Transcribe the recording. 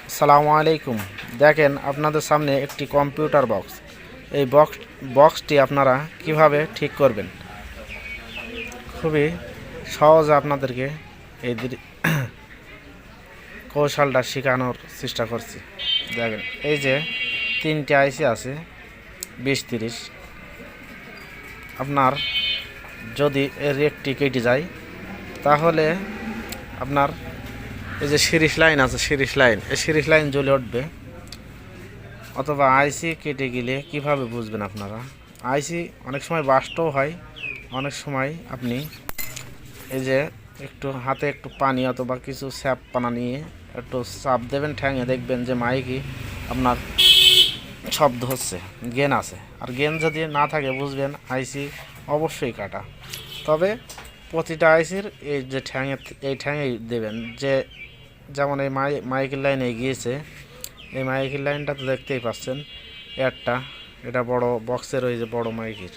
আসসালামু আলাইকুম। দেখেন আপনাদের সামনে একটি কম্পিউটার বক্স। এই বক্সটি আপনারা কিভাবে ঠিক করবেন খুবই সহজে আপনাদেরকে এই কৌশলটা শেখানোর চেষ্টা করছি। দেখেন এই যে 3টে আইসি আছে 2030। আপনার যদি এর একটি কেটে যায় তাহলে আপনার এই যে সিরিজ লাইন আছে, এই সিরিজ লাইন জ্বলে উঠবে। অথবা আইসি কেটে গেলে কিভাবে বুঝবেন আপনারা? আইসি অনেক সময় বাস্টও হয়, অনেক সময় আপনি এই যে একটু হাতে একটু পানি অথবা কিছু স্যাপ পানা নিয়ে একটু চাপ দেবেন ঠ্যাঙে, দেখবেন যে মাইকই আপনার শব্দ হচ্ছে, গেন আছে। আর গেন যদি না থাকে বুঝবেন আইসি অবশ্যই কাটা। তবে প্রতিটা আইসির এই যে এই ঠ্যাঙেই দেবেন, যে যেমন এই মাইকের লাইনে গিয়েছে, এই মাইকের লাইনটা তো দেখতেই পাচ্ছেন একটা, এটা বড় বক্সের ওই যে বড় মাইকের